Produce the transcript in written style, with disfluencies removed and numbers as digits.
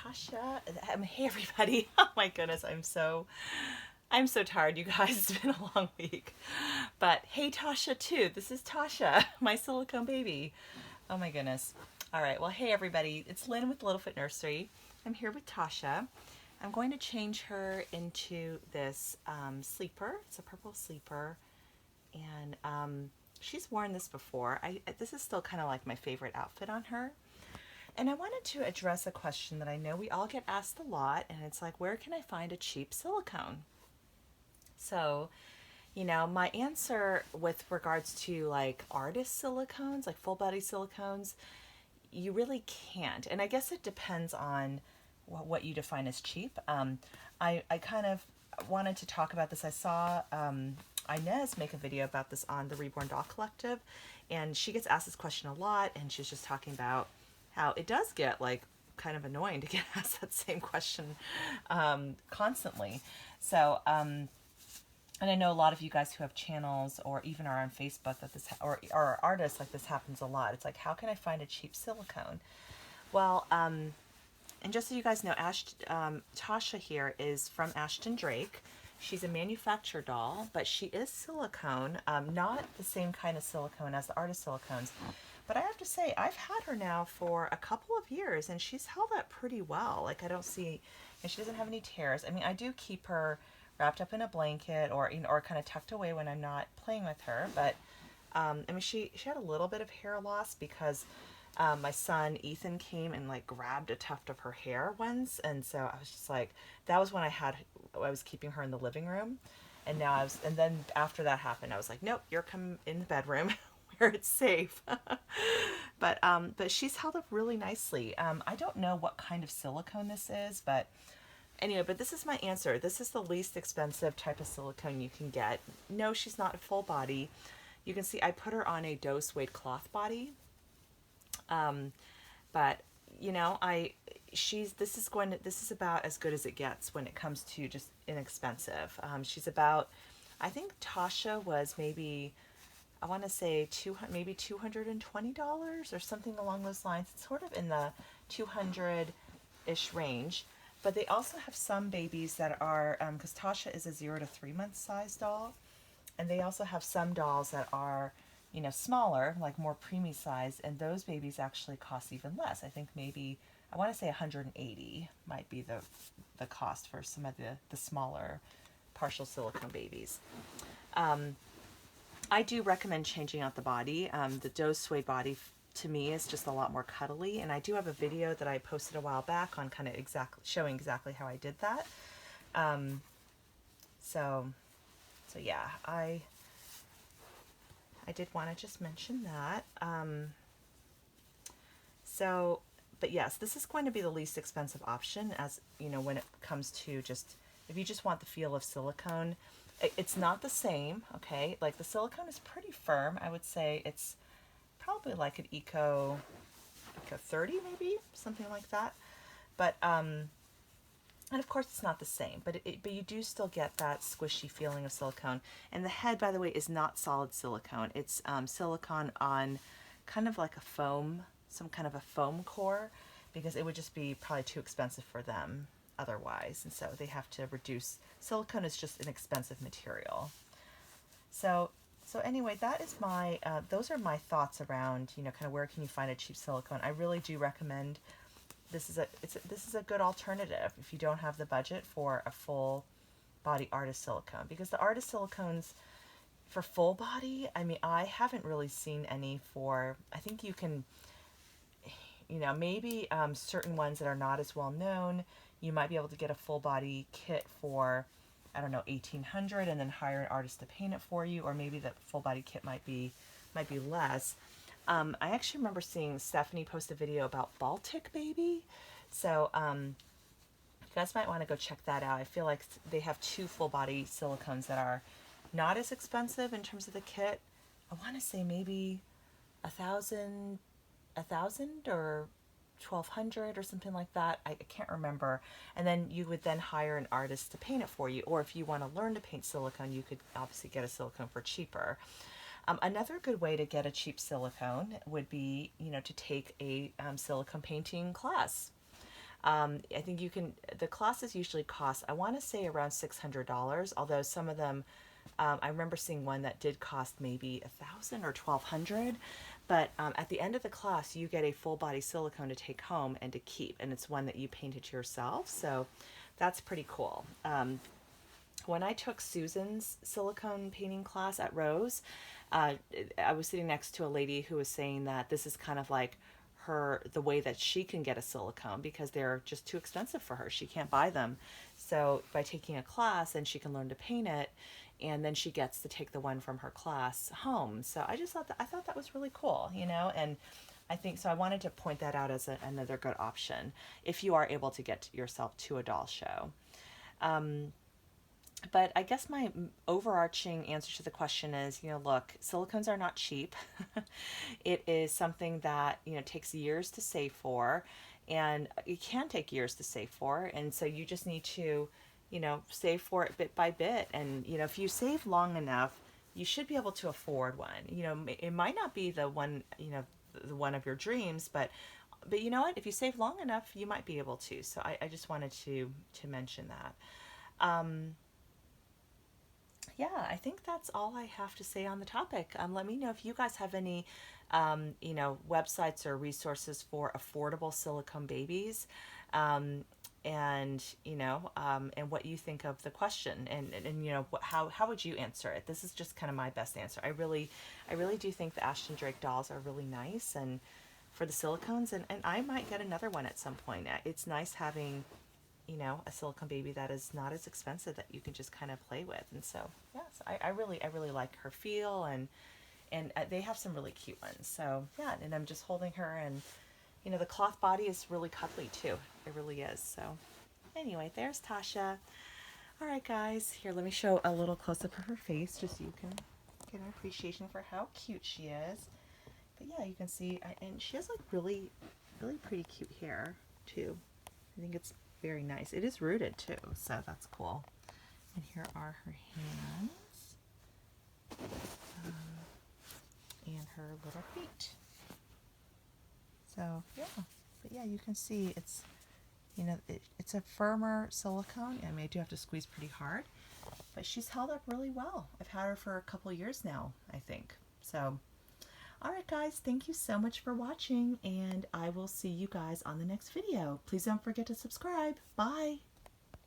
Tasha. Hey everybody. Oh my goodness, I'm so tired, you guys. It's been a long week. But hey Tasha too. This is Tasha, my silicone baby. Oh my goodness. All right. Well, hey everybody. It's Lynn with Littlefoot Nursery. I'm here with Tasha. I'm going to change her into this sleeper. It's a purple sleeper, and she's worn this before. This is still kind of like my favorite outfit on her. And I wanted to address a question that I know we all get asked a lot, and it's like, where can I find a cheap silicone? So, my answer with regards to like artist silicones, like full body silicones, you really can't. And I guess it depends on what you define as cheap. I kind of wanted to talk about this. I saw Inez make a video about this on the Reborn Doll Collective, and she gets asked this question a lot, and she's just talking about how it does get like kind of annoying to get asked that same question constantly. So, and I know a lot of you guys who have channels or even are on Facebook that or are artists, like this happens a lot. It's like, how can I find a cheap silicone? Well, and just so you guys know, Tasha here is from Ashton Drake. She's a manufactured doll, but she is silicone, not the same kind of silicone as the artist silicones. But I have to say, I've had her now for a couple of years, and she's held up pretty well. Like, I don't see, and she doesn't have any tears. I mean, I do keep her wrapped up in a blanket or kind of tucked away when I'm not playing with her. But I mean, she had a little bit of hair loss because my son Ethan came and like grabbed a tuft of her hair once, and so I was just like, that was when I was keeping her in the living room, and and then after that happened, I was like, nope, you're coming in the bedroom where it's safe. But she's held up really nicely. I don't know what kind of silicone this is, but anyway, but this is my answer. This is the least expensive type of silicone you can get. No, she's not a full body. You can see I put her on a doe suede cloth body. But this is about as good as it gets when it comes to just inexpensive. She's about, I think Tasha was maybe, I want to say maybe $220 or something along those lines. It's sort of in the 200-ish range. But they also have some babies that are, because Tasha is a 0 to 3 month size doll, and they also have some dolls that are, smaller, like more preemie size, and those babies actually cost even less. I think maybe, I want to say 180 might be the cost for some of the smaller partial silicone babies. I do recommend changing out the body. The doe suede body to me is just a lot more cuddly, and I do have a video that I posted a while back on kind of showing exactly how I did that. So yeah, I did want to just mention that. But yes, this is going to be the least expensive option, as when it comes to just, if you just want the feel of silicone. It's not the same, okay? Like, the silicone is pretty firm. I would say it's probably like an Eco 30 maybe, something like that. But and of course it's not the same, but you do still get that squishy feeling of silicone. And the head, by the way, is not solid silicone. It's silicone on kind of like a foam, some kind of a foam core, because it would just be probably too expensive for them otherwise, and so they have to reduce. Silicone is just an expensive material. So anyway, that is my those are my thoughts around kind of where can you find a cheap silicone. I really do recommend this is a good alternative if you don't have the budget for a full body artist silicone, because the artist silicones for full body, I mean, I haven't really seen any for, I think you can, maybe certain ones that are not as well known, you might be able to get a full body kit for, I don't know, $1,800, and then hire an artist to paint it for you, or maybe the full body kit might be less. I actually remember seeing Stephanie post a video about Baltic Baby, so you guys might want to go check that out. I feel like they have 2 full body silicones that are not as expensive in terms of the kit. I want to say maybe $1,000 or 1,200 or something like that. I can't remember. And then you would then hire an artist to paint it for you, or if you want to learn to paint silicone, you could obviously get a silicone for cheaper. Another good way to get a cheap silicone would be, to take a silicone painting class. I think you can, the classes usually cost, I want to say around $600, although some of them, I remember seeing one that did cost maybe 1,000 or 1,200. But at the end of the class, you get a full body silicone to take home and to keep, and it's one that you painted yourself. So that's pretty cool. When I took Susan's silicone painting class at Rose, I was sitting next to a lady who was saying that this is kind of like the way that she can get a silicone because they're just too expensive for her. She can't buy them. So by taking a class, then she can learn to paint it, and then she gets to take the one from her class home. So I just thought that was really cool, you know, and I think so. I wanted to point that out as another good option if you are able to get yourself to a doll show. But I guess my overarching answer to the question is, you know, look, silicones are not cheap. It is something that, you know, takes years to save for, and it can take years to save for. And so you just need to, you know, save for it bit by bit. And, you know, if you save long enough, you should be able to afford one. You know, it might not be the one, you know, the one of your dreams, but you know what? If you save long enough, you might be able to. So I just wanted to mention that. Yeah, I think that's all I have to say on the topic. Let me know if you guys have any, you know, websites or resources for affordable silicone babies, and you know, and what you think of the question, and you know, how would you answer it? This is just kind of my best answer. I really do think the Ashton Drake dolls are really nice, and for the silicones, and I might get another one at some point. It's nice having, you know, a silicone baby that is not as expensive that you can just kind of play with. And so, yes, I really like her feel, and they have some really cute ones. So yeah, and I'm just holding her, and you know, the cloth body is really cuddly too. It really is. So anyway, there's Tasha. All right, guys, here, let me show a little close up of her face just so you can get an appreciation for how cute she is. But yeah, you can see, and she has like really pretty cute hair too. I think it's very nice. It is rooted too, so that's cool. And here are her hands, and her little feet. So yeah, but yeah, you can see it's, you know, it's a firmer silicone. I mean, I do have to squeeze pretty hard, but she's held up really well. I've had her for a couple years now, I think. So, all right, guys, thank you so much for watching, and I will see you guys on the next video. Please don't forget to subscribe. Bye.